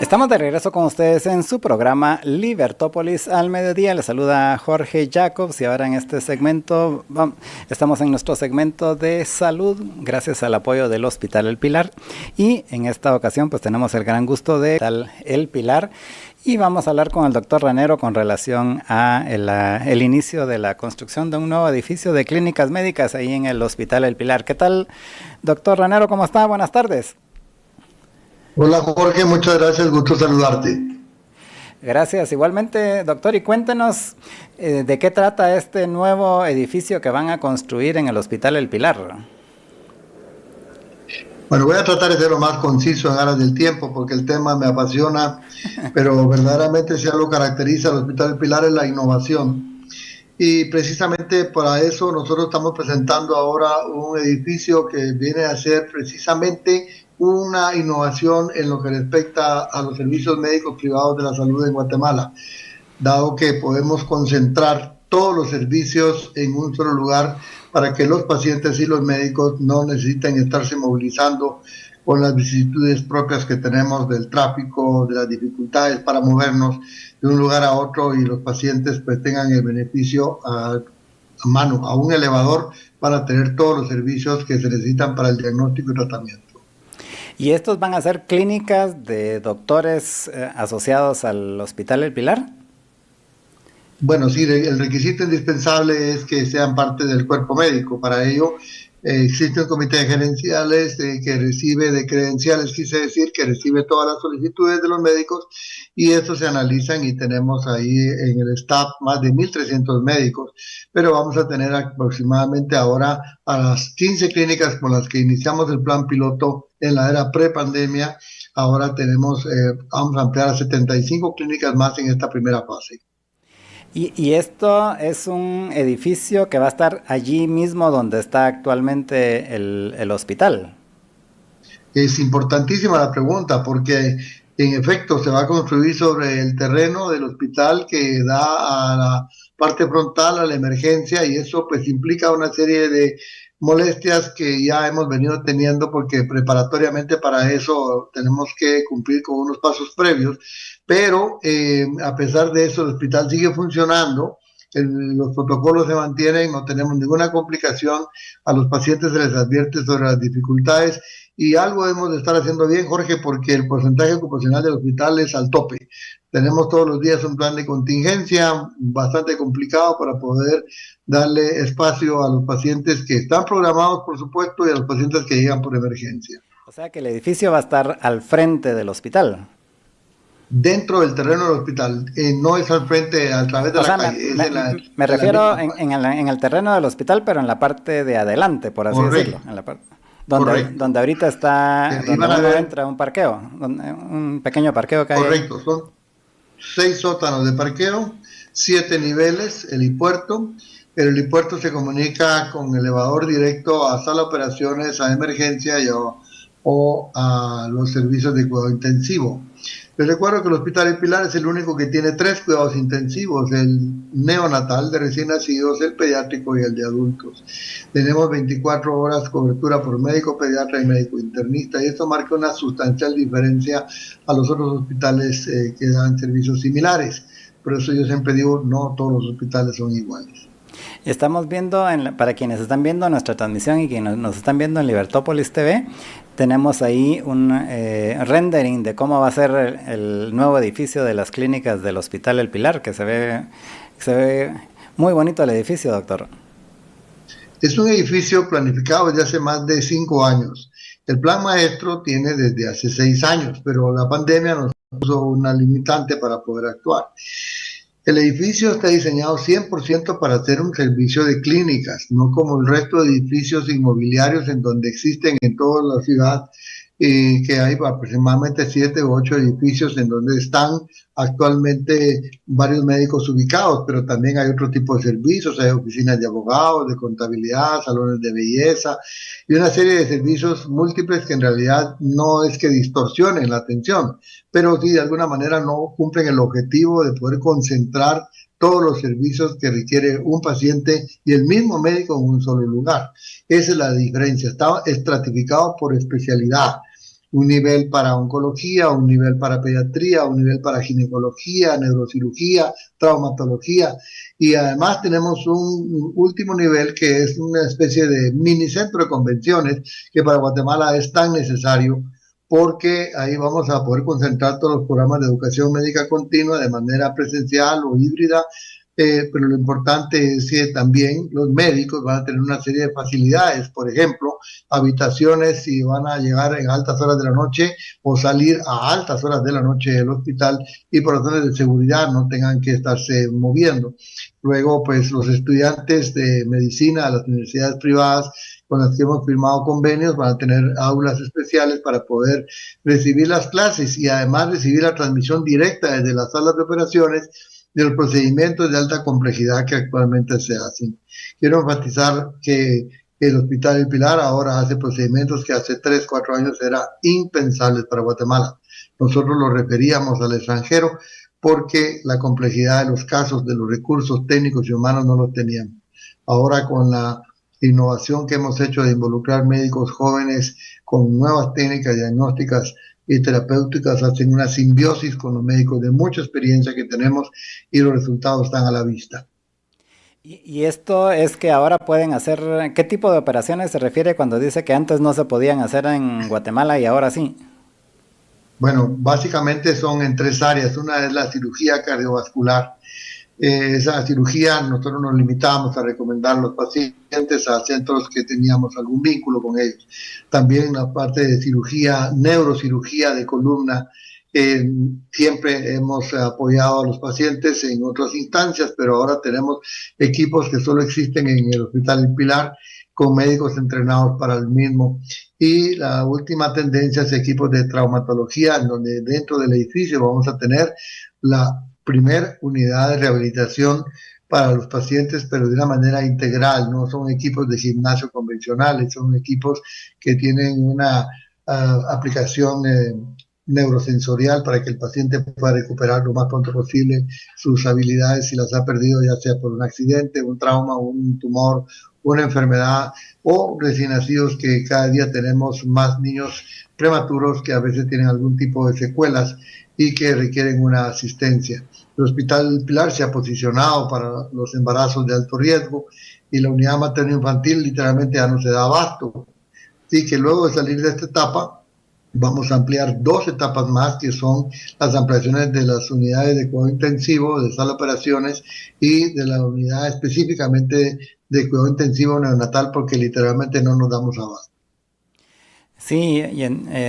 Estamos de regreso con ustedes en su programa Libertópolis al mediodía. Les saluda Jorge Jacobs y ahora en este segmento estamos en nuestro segmento de salud gracias al apoyo del Hospital El Pilar, y en esta ocasión pues tenemos el gran gusto de El Pilar y vamos a hablar con el doctor Ranero con relación a el inicio de la construcción de un nuevo edificio de clínicas médicas ahí en el Hospital El Pilar. ¿Qué tal, doctor Ranero? ¿Cómo está? Buenas tardes. Hola Jorge, muchas gracias, gusto saludarte. Gracias, igualmente doctor, y cuéntenos de qué trata este nuevo edificio que van a construir en el Hospital El Pilar. Bueno, voy a tratar de ser lo más conciso en aras del tiempo porque el tema me apasiona, pero verdaderamente si algo caracteriza al Hospital El Pilar es la innovación. Y precisamente para eso nosotros estamos presentando ahora un edificio que viene a ser precisamente una innovación en lo que respecta a los servicios médicos privados de la salud en Guatemala, dado que podemos concentrar todos los servicios en un solo lugar para que los pacientes y los médicos no necesiten estarse movilizando con las vicisitudes propias que tenemos del tráfico, de las dificultades para movernos de un lugar a otro, y los pacientes pues tengan el beneficio a mano, a un elevador, para tener todos los servicios que se necesitan para el diagnóstico y tratamiento. ¿Y estos van a ser clínicas de doctores asociados al Hospital El Pilar? Bueno, sí, el requisito indispensable es que sean parte del cuerpo médico. Para ello existe un comité de gerenciales que recibe de credenciales, quise decir, que recibe todas las solicitudes de los médicos, y estos se analizan, y tenemos ahí en el staff más de 1.300 médicos, pero vamos a tener aproximadamente ahora a las 15 clínicas con las que iniciamos el plan piloto en la era prepandemia. Ahora vamos a ampliar a 75 clínicas más en esta primera fase. Y esto es un edificio que va a estar allí mismo donde está actualmente el hospital. Es importantísima la pregunta porque en efecto se va a construir sobre el terreno del hospital que da a la parte frontal, a la emergencia, y eso pues implica una serie de molestias que ya hemos venido teniendo porque preparatoriamente para eso tenemos que cumplir con unos pasos previos, pero a pesar de eso el hospital sigue funcionando. Los protocolos se mantienen, no tenemos ninguna complicación, a los pacientes se les advierte sobre las dificultades, y algo hemos de estar haciendo bien, Jorge, porque el porcentaje ocupacional del hospital es al tope. Tenemos todos los días un plan de contingencia bastante complicado para poder darle espacio a los pacientes que están programados, por supuesto, y a los pacientes que llegan por emergencia. O sea que el edificio va a estar al frente del hospital. Dentro del terreno del hospital, no es al frente, a través de la calle. Me refiero en el terreno del hospital, pero en la parte de adelante, por así decirlo. En la parte donde ahorita está, donde uno entra un parqueo, un pequeño parqueo que hay. Correcto, son 6 sótanos de parqueo, 7 niveles, helipuerto. El helipuerto se comunica con elevador directo a sala de operaciones, a emergencia o a los servicios de cuidado intensivo. Les recuerdo que el Hospital El Pilar es el único que tiene 3 cuidados intensivos: el neonatal de recién nacidos, el pediátrico y el de adultos. Tenemos 24 horas cobertura por médico pediatra y médico internista, y esto marca una sustancial diferencia a los otros hospitales que dan servicios similares. Por eso yo siempre digo, no todos los hospitales son iguales. Estamos viendo, para quienes están viendo nuestra transmisión y quienes nos están viendo en Libertópolis TV, tenemos ahí un rendering de cómo va a ser el nuevo edificio de las clínicas del Hospital El Pilar, que se ve muy bonito el edificio, doctor. Es un edificio planificado desde hace más de 5 años. El plan maestro tiene desde hace 6 años, pero la pandemia nos puso una limitante para poder actuar. El edificio está diseñado 100% para hacer un servicio de clínicas, no como el resto de edificios inmobiliarios en donde existen en toda la ciudad, que hay aproximadamente 7 u 8 edificios en donde están actualmente varios médicos ubicados, pero también hay otro tipo de servicios, hay oficinas de abogados, de contabilidad, salones de belleza y una serie de servicios múltiples que en realidad no es que distorsionen la atención, pero sí de alguna manera no cumplen el objetivo de poder concentrar todos los servicios que requiere un paciente y el mismo médico en un solo lugar. Esa es la diferencia, está estratificado por especialidad. un nivel para oncología, un nivel para pediatría, un nivel para ginecología, neurocirugía, traumatología, y además tenemos un último nivel que es una especie de mini centro de convenciones que para Guatemala es tan necesario porque ahí vamos a poder concentrar todos los programas de educación médica continua de manera presencial o híbrida, pero lo importante es que también los médicos van a tener una serie de facilidades, por ejemplo, habitaciones si van a llegar en altas horas de la noche o salir a altas horas de la noche del hospital y por razones de seguridad no tengan que estarse moviendo. Luego, pues los estudiantes de medicina de las universidades privadas con las que hemos firmado convenios van a tener aulas especiales para poder recibir las clases y además recibir la transmisión directa desde las salas de operaciones de los procedimientos de alta complejidad que actualmente se hacen. Quiero enfatizar que el Hospital El Pilar ahora hace procedimientos que hace 3, 4 años eran impensables para Guatemala. Nosotros lo referíamos al extranjero porque la complejidad de los casos, de los recursos técnicos y humanos no los teníamos. Ahora con la innovación que hemos hecho de involucrar médicos jóvenes con nuevas técnicas diagnósticas y terapéuticas, hacen una simbiosis con los médicos de mucha experiencia que tenemos y los resultados están a la vista. Y esto es que ahora pueden hacer, ¿qué tipo de operaciones se refiere cuando dice que antes no se podían hacer en Guatemala y ahora sí? Bueno, básicamente son en 3 áreas. Una es la cirugía cardiovascular. Esa cirugía nosotros nos limitábamos a recomendar a los pacientes a centros que teníamos algún vínculo con ellos. También la parte de cirugía, neurocirugía de columna, siempre hemos apoyado a los pacientes en otras instancias, pero ahora tenemos equipos que solo existen en el Hospital El Pilar con médicos entrenados para el mismo. Y la última tendencia es equipos de traumatología, en donde dentro del edificio vamos a tener la primer unidad de rehabilitación para los pacientes, pero de una manera integral, no son equipos de gimnasio convencionales, son equipos que tienen una aplicación neurosensorial para que el paciente pueda recuperar lo más pronto posible sus habilidades si las ha perdido, ya sea por un accidente, un trauma, un tumor, una enfermedad o recién nacidos, que cada día tenemos más niños prematuros que a veces tienen algún tipo de secuelas y que requieren una asistencia. El Hospital Pilar se ha posicionado para los embarazos de alto riesgo y la unidad materno-infantil literalmente ya no se da abasto. Así que luego de salir de esta etapa, vamos a ampliar 2 etapas más, que son las ampliaciones de las unidades de cuidado intensivo, de sala de operaciones y de la unidad específicamente de cuidado intensivo neonatal, porque literalmente no nos damos abasto. Sí, y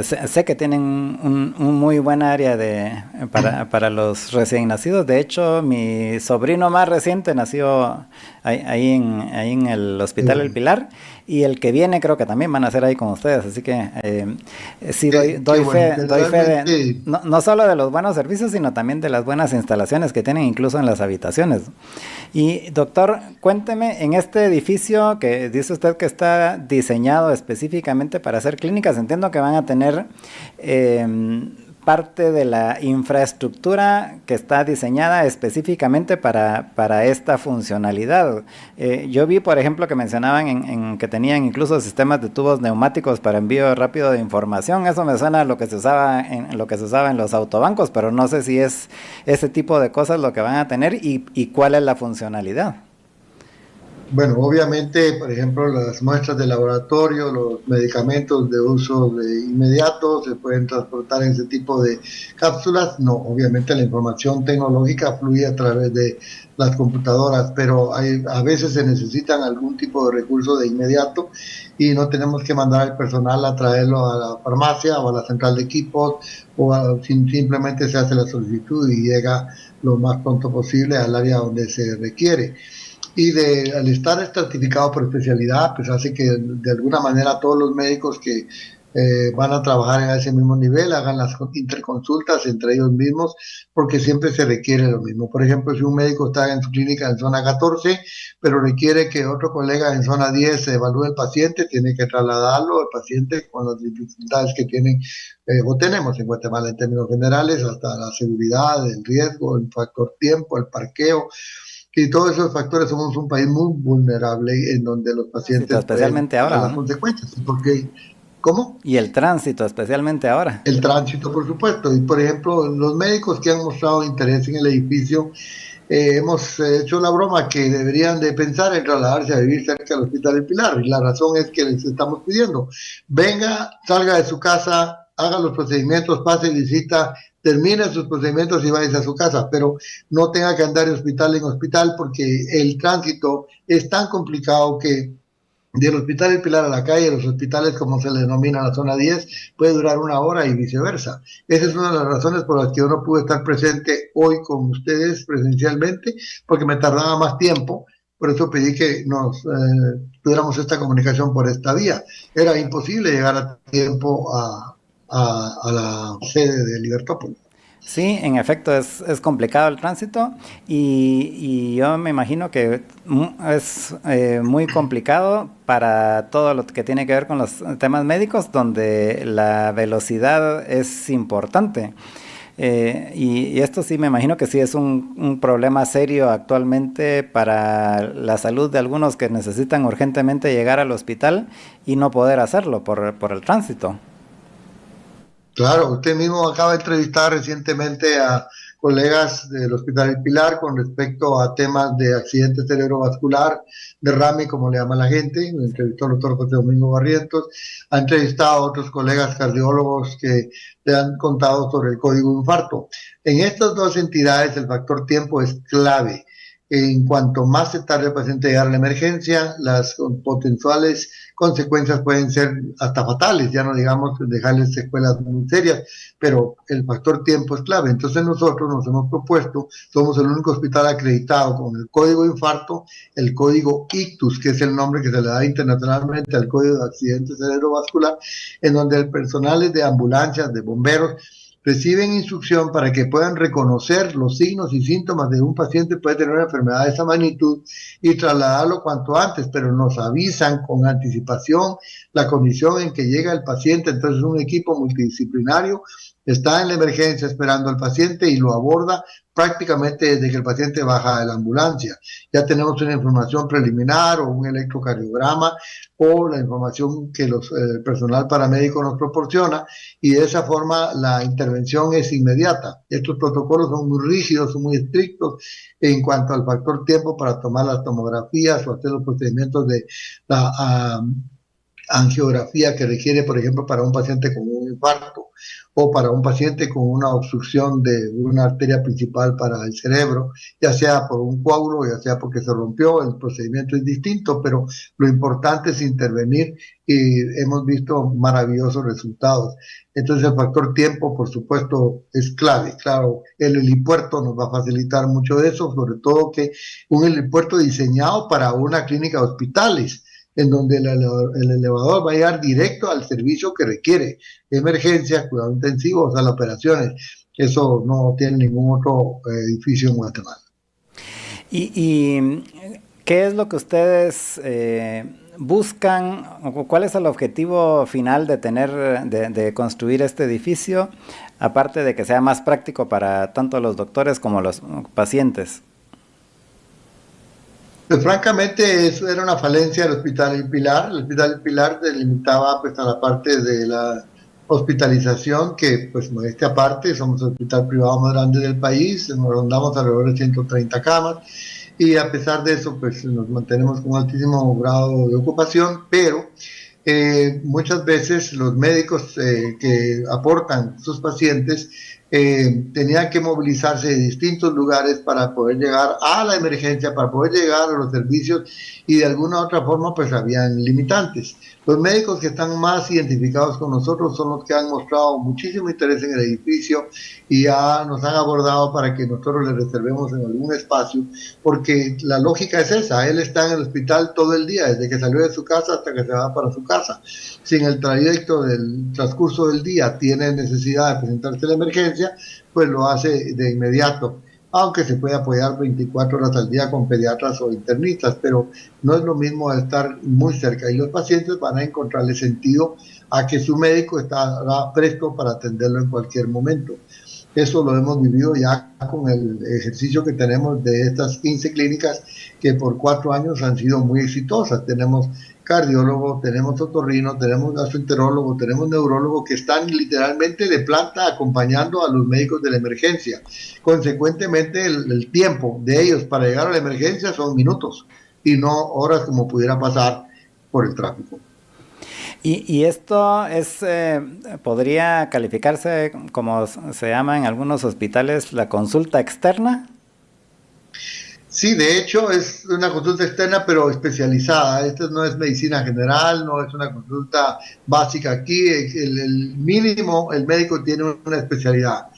sé que tienen un muy buen área para los recién nacidos. De hecho, mi sobrino más reciente nació ahí en el Y Hospital El bueno, Pilar, y el que viene creo que también van a ser ahí con ustedes. Así que sí qué bueno, doy fe de, realmente. no solo de los buenos servicios, sino también de las buenas instalaciones que tienen incluso en las habitaciones. Y doctor, cuénteme, en este edificio que dice usted que está diseñado específicamente para hacer clínicas, entiendo que van a tener parte de la infraestructura que está diseñada específicamente para esta funcionalidad. Yo vi, por ejemplo, que mencionaban en que tenían incluso sistemas de tubos neumáticos para envío rápido de información. Eso me suena a lo que se usaba lo que se usaba en los autobancos, pero no sé si es ese tipo de cosas lo que van a tener y cuál es la funcionalidad. Bueno, obviamente, por ejemplo, las muestras de laboratorio, los medicamentos de uso inmediato se pueden transportar en ese tipo de cápsulas. No, obviamente la información tecnológica fluye a través de las computadoras, pero a veces se necesitan algún tipo de recurso de inmediato y no tenemos que mandar al personal a traerlo a la farmacia o a la central de equipos simplemente se hace la solicitud y llega lo más pronto posible al área donde se requiere. Y al estar estratificado por especialidad, pues hace que de alguna manera todos los médicos que van a trabajar en ese mismo nivel hagan las interconsultas entre ellos mismos, porque siempre se requiere lo mismo. Por ejemplo, si un médico está en su clínica en zona 14, pero requiere que otro colega en zona 10 evalúe el paciente, tiene que trasladarlo al paciente con las dificultades que tienen o tenemos en Guatemala en términos generales, hasta la seguridad, el riesgo, el factor tiempo, el parqueo, y todos esos factores. Somos un país muy vulnerable en donde los Sí, pacientes pueden especialmente pagar ahora, las ¿no? consecuencias, porque ¿Cómo? Y el tránsito, especialmente ahora. El tránsito, por supuesto. Y por ejemplo, los médicos que han mostrado interés en el edificio, hemos hecho la broma que deberían de pensar en trasladarse a vivir cerca del Hospital del Pilar. Y la razón es que les estamos pidiendo, venga, salga de su casa, haga los procedimientos, pase visita, termine sus procedimientos y vaya a su casa, pero no tenga que andar de hospital en hospital porque el tránsito es tan complicado que del Hospital del Pilar a la calle, los hospitales como se le denomina la zona 10, puede durar una hora y viceversa. Esa es una de las razones por las que yo no pude estar presente hoy con ustedes presencialmente, porque me tardaba más tiempo. Por eso pedí que nos tuviéramos esta comunicación por esta vía. Era imposible llegar a tiempo a la sede de Libertópolis. Sí, en efecto es complicado el tránsito y yo me imagino que es muy complicado para todo lo que tiene que ver con los temas médicos, donde la velocidad es importante. Y esto sí me imagino que sí es un problema serio actualmente para la salud de algunos que necesitan urgentemente llegar al hospital y no poder hacerlo por el tránsito. Claro, usted mismo acaba de entrevistar recientemente a colegas del Hospital del Pilar con respecto a temas de accidente cerebrovascular, derrame, como le llama la gente. Me entrevistó el doctor José Domingo Barrientos. Ha entrevistado a otros colegas cardiólogos que le han contado sobre el código infarto. En estas dos entidades el factor tiempo es clave. En cuanto más se tarde el paciente en llegar a la emergencia, las potenciales consecuencias pueden ser hasta fatales, ya no digamos dejarles secuelas muy serias, pero el factor tiempo es clave. Entonces nosotros nos hemos propuesto, somos el único hospital acreditado con el código infarto, el código ictus, que es el nombre que se le da internacionalmente al código de accidente cerebrovascular, en donde el personal de ambulancias, de bomberos, reciben instrucción para que puedan reconocer los signos y síntomas de un paciente que puede tener una enfermedad de esa magnitud y trasladarlo cuanto antes, pero nos avisan con anticipación la condición en que llega el paciente. Entonces un equipo multidisciplinario está en la emergencia esperando al paciente y lo aborda prácticamente desde que el paciente baja de la ambulancia. Ya tenemos una información preliminar o un electrocardiograma o la información que el personal paramédico nos proporciona, y de esa forma la intervención es inmediata. Estos protocolos son muy rígidos, son muy estrictos en cuanto al factor tiempo para tomar las tomografías o hacer los procedimientos de la angiografía que requiere, por ejemplo, para un paciente con un infarto o para un paciente con una obstrucción de una arteria principal para el cerebro, ya sea por un coágulo, ya sea porque se rompió. El procedimiento es distinto, pero lo importante es intervenir y hemos visto maravillosos resultados. Entonces el factor tiempo, por supuesto, es clave. Claro, el helipuerto nos va a facilitar mucho de eso, sobre todo que un helipuerto diseñado para una clínica de hospitales, en donde el elevador va a llegar directo al servicio que requiere: emergencia, cuidado intensivo, sala de operaciones. Eso no tiene ningún otro edificio en Guatemala. ¿Y qué es lo que ustedes buscan, o cuál es el objetivo final de de construir este edificio, aparte de que sea más práctico para tanto los doctores como los pacientes? Pues francamente eso era una falencia del Hospital del Pilar. El Hospital del Pilar se limitaba pues a la parte de la hospitalización, que pues modestia aparte, somos el hospital privado más grande del país, nos rondamos alrededor de 130 camas, y a pesar de eso pues nos mantenemos con un altísimo grado de ocupación, pero muchas veces los médicos que aportan sus pacientes tenían que movilizarse de distintos lugares para poder llegar a la emergencia, para poder llegar a los servicios, y de alguna u otra forma pues habían limitantes. Los médicos que están más identificados con nosotros son los que han mostrado muchísimo interés en el edificio y ya nos han abordado para que nosotros les reservemos en algún espacio, porque la lógica es esa: él está en el hospital todo el día, desde que salió de su casa hasta que se va para su casa. Si en el trayecto del transcurso del día tiene necesidad de presentarse a la emergencia, pues lo hace de inmediato, aunque se puede apoyar 24 horas al día con pediatras o internistas, pero no es lo mismo estar muy cerca, y los pacientes van a encontrarle sentido a que su médico estará presto para atenderlo en cualquier momento. Eso lo hemos vivido ya con el ejercicio que tenemos de estas 15 clínicas que por 4 años han sido muy exitosas. Tenemos cardiólogo, tenemos otorrino, tenemos gastroenterólogo, tenemos neurólogo que están literalmente de planta acompañando a los médicos de la emergencia. Consecuentemente, el tiempo de ellos para llegar a la emergencia son minutos y no horas como pudiera pasar por el tráfico. Y esto podría calificarse, como se llama en algunos hospitales, la consulta externa. Sí, de hecho es una consulta externa pero especializada. Esta no es medicina general, no es una consulta básica aquí. El mínimo, el médico tiene una especialidad.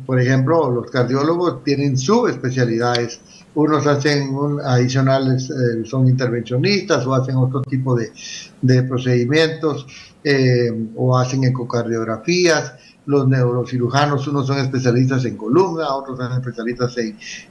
Por ejemplo, los cardiólogos tienen subespecialidades. Unos hacen adicionales, son intervencionistas o hacen otro tipo de procedimientos o hacen ecocardiografías. Los neurocirujanos, unos son especialistas en columna, otros son especialistas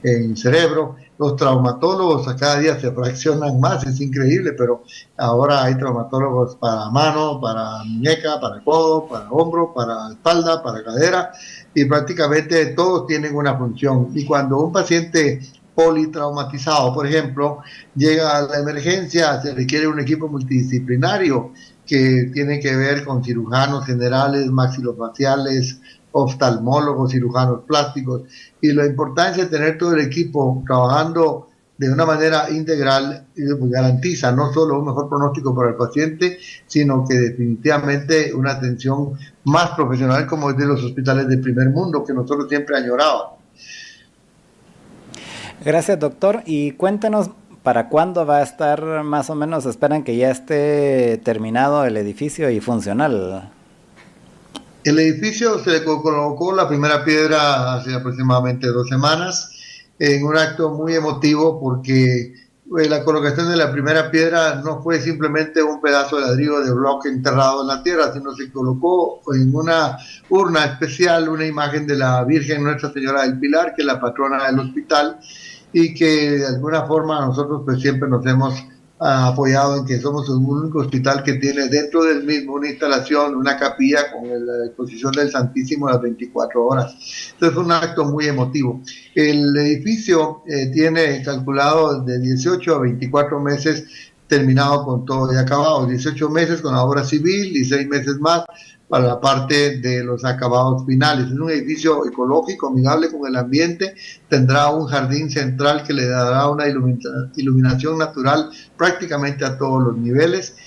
en cerebro. Los traumatólogos a cada día se fraccionan más, es increíble, pero ahora hay traumatólogos para mano, para muñeca, para codo, para hombro, para espalda, para cadera, y prácticamente todos tienen una función. Y cuando un paciente politraumatizado, por ejemplo, llega a la emergencia, se requiere un equipo multidisciplinario que tiene que ver con cirujanos generales, maxilofaciales, oftalmólogos, cirujanos plásticos, y la importancia de tener todo el equipo trabajando de una manera integral garantiza no solo un mejor pronóstico para el paciente, sino que definitivamente una atención más profesional como es de los hospitales de primer mundo que nosotros siempre añorábamos. Gracias, doctor. Y cuéntenos, ¿para cuándo va a estar más o menos? ¿Esperan que ya esté terminado el edificio y funcional? El edificio se le colocó la primera piedra hace aproximadamente 2 semanas, en un acto muy emotivo porque la colocación de la primera piedra no fue simplemente un pedazo de ladrillo de bloque enterrado en la tierra, sino se colocó en una urna especial una imagen de la Virgen Nuestra Señora del Pilar, que es la patrona del hospital, y que de alguna forma nosotros pues siempre nos hemos apoyado en que somos el único hospital que tiene dentro del mismo una instalación, una capilla con la exposición del Santísimo las 24 horas. Entonces fue un acto muy emotivo. El edificio tiene calculado de 18 a 24 meses terminado con todo y acabado, 18 meses con la obra civil y 6 meses más para la parte de los acabados finales. Es un edificio ecológico, amigable con el ambiente, tendrá un jardín central que le dará una iluminación natural prácticamente a todos los niveles,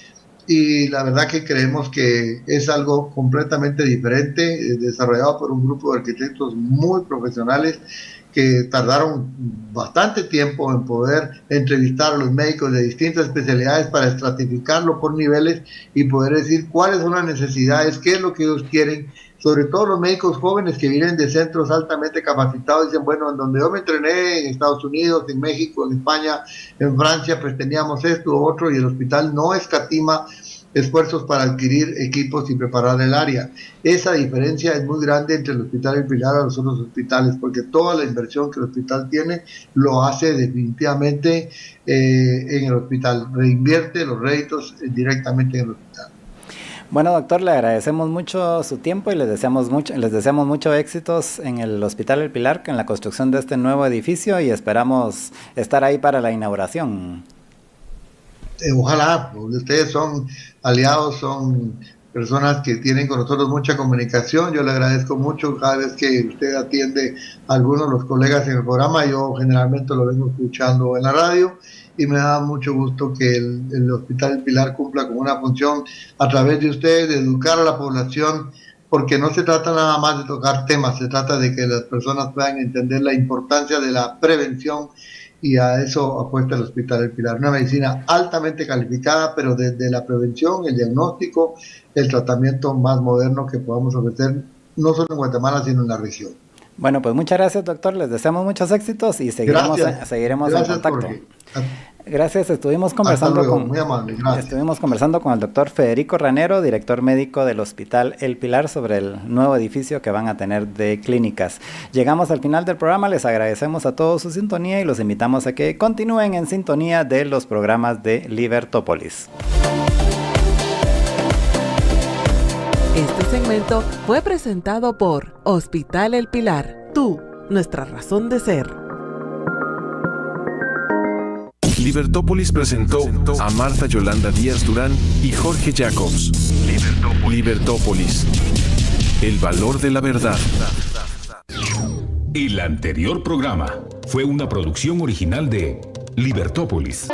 y la verdad que creemos que es algo completamente diferente, desarrollado por un grupo de arquitectos muy profesionales que tardaron bastante tiempo en poder entrevistar a los médicos de distintas especialidades para estratificarlo por niveles y poder decir cuáles son las necesidades, qué es lo que ellos quieren, sobre todo los médicos jóvenes que vienen de centros altamente capacitados. Dicen, bueno, en donde yo me entrené, en Estados Unidos, en México, en España, en Francia, pues teníamos esto u otro, y el hospital no escatima esfuerzos para adquirir equipos y preparar el área. Esa diferencia es muy grande entre el Hospital El Pilar y los otros hospitales, porque toda la inversión que el hospital tiene lo hace definitivamente en el hospital, reinvierte los réditos directamente en el hospital. Bueno, doctor, le agradecemos mucho su tiempo y les deseamos mucho éxitos en el Hospital El Pilar, en la construcción de este nuevo edificio, y esperamos estar ahí para la inauguración. Ojalá, ustedes son aliados, son personas que tienen con nosotros mucha comunicación. Yo le agradezco mucho cada vez que usted atiende a algunos de los colegas en el programa. Yo generalmente lo vengo escuchando en la radio y me da mucho gusto que el Hospital El Pilar cumpla con una función a través de ustedes, de educar a la población, porque no se trata nada más de tocar temas, se trata de que las personas puedan entender la importancia de la prevención, y a eso apuesta el Hospital El Pilar. Una medicina altamente calificada, pero desde la prevención, el diagnóstico, el tratamiento más moderno que podamos ofrecer, no solo en Guatemala, sino en la región. Bueno, pues muchas gracias, doctor. Les deseamos muchos éxitos y seguiremos en contacto. Jorge. Gracias, estuvimos conversando con el doctor Federico Ranero, director médico del Hospital El Pilar, sobre el nuevo edificio que van a tener de clínicas. Llegamos al final del programa, les agradecemos a todos su sintonía y los invitamos a que continúen en sintonía de los programas de Libertópolis. segmento fue presentado por Hospital El Pilar. Tú, nuestra razón de ser. Libertópolis presentó a Marta Yolanda Díaz Durán y Jorge Jacobs. Libertópolis. El valor de la verdad. El anterior programa fue una producción original de Libertópolis.